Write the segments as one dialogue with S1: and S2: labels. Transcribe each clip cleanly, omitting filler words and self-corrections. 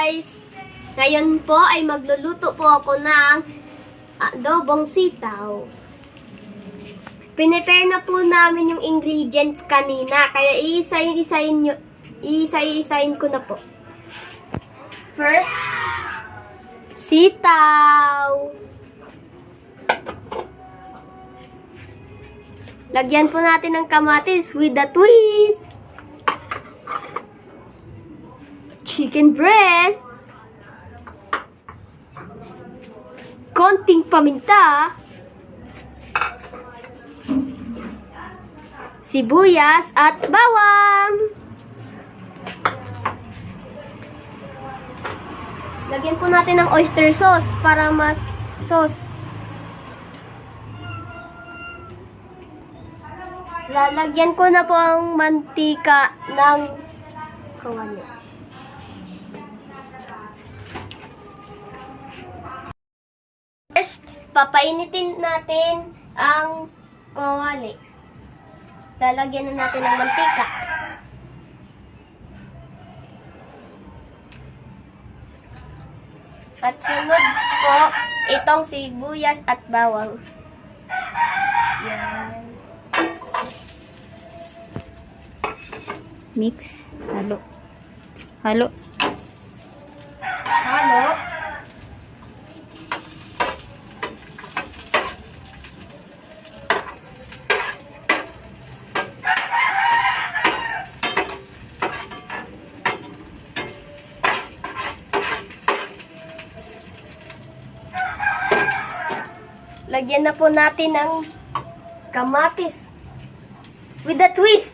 S1: guys! Ngayon po ay magluluto po ako ng adobong sitaw. Prepare na po namin yung ingredients kanina, kaya iisa-isahin ko na po. First, sitaw. Lagyan po natin ng kamatis with a twist. Chicken breast. Konting paminta. Sibuyas at bawang. Lagyan po natin ng oyster sauce para mas sauce. Lalagyan ko na po ang mantika ng kawali. First, papainitin natin ang kawali. Lalagyan na natin ng mantika. At sunod po, itong sibuyas at bawang. Yan.
S2: Mix. Halo. Halo.
S1: Halo. Lagyan na po natin ng kamatis with a twist.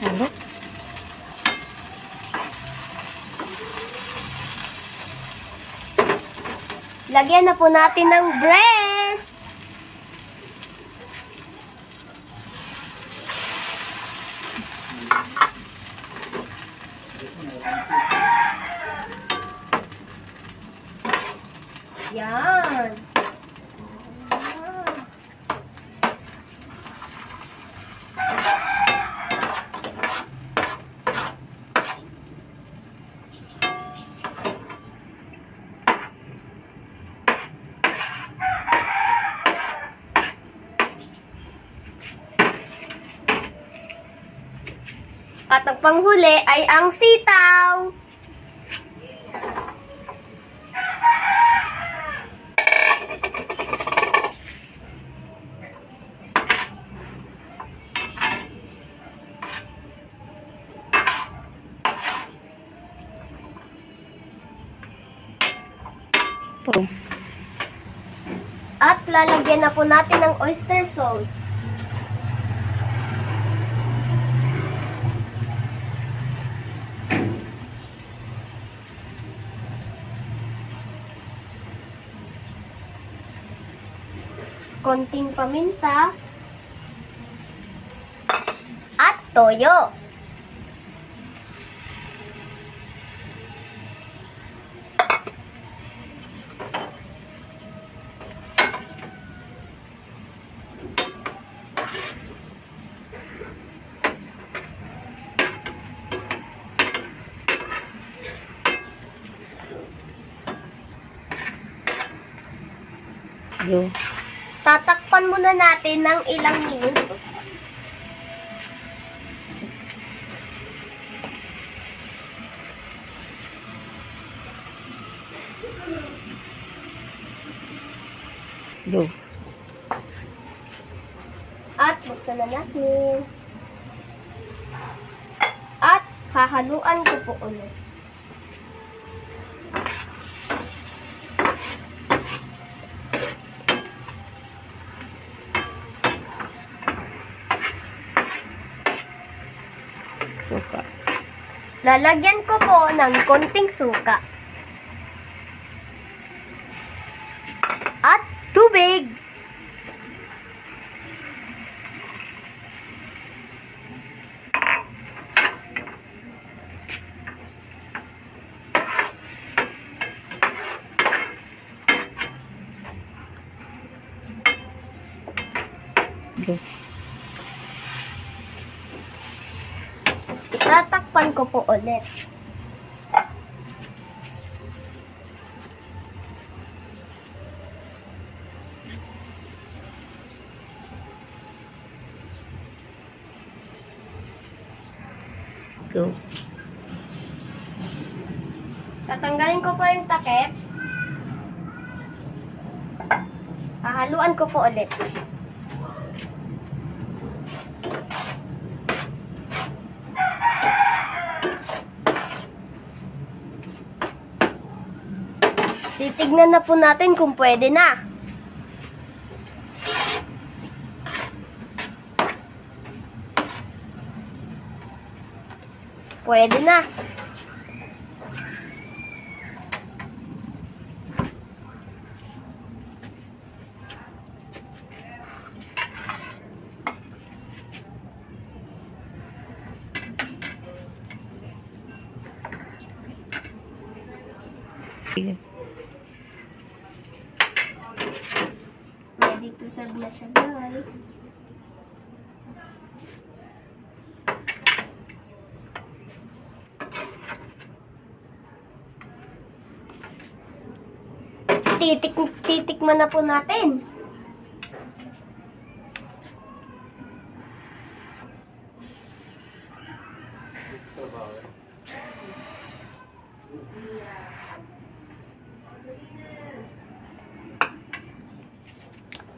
S2: Halo.
S1: Lagyan na po natin ng breast. Yan. At ang panghuli ay ang sitaw. At lalagyan na po natin ng oyster sauce. Konting paminta at toyo.
S2: Halo.
S1: Tatakpan muna natin ng ilang minuto.
S2: Halo.
S1: At buksan na natin. At hahaluan ko po ulit.
S2: Suka.
S1: Lalagyan ko po ng konting suka. At tubig.
S2: Halo.
S1: Tatakpan ko po ulit.
S2: Go.
S1: Tatanggalin ko po yung takip. Hahaluan ko po ulit. Titignan na po natin kung pwede na. Pwede na.
S2: Sige.
S1: Ready to serve na siya, guys. Titikman na po natin.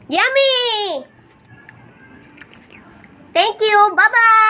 S1: Yummy! Thank you. Bye-bye!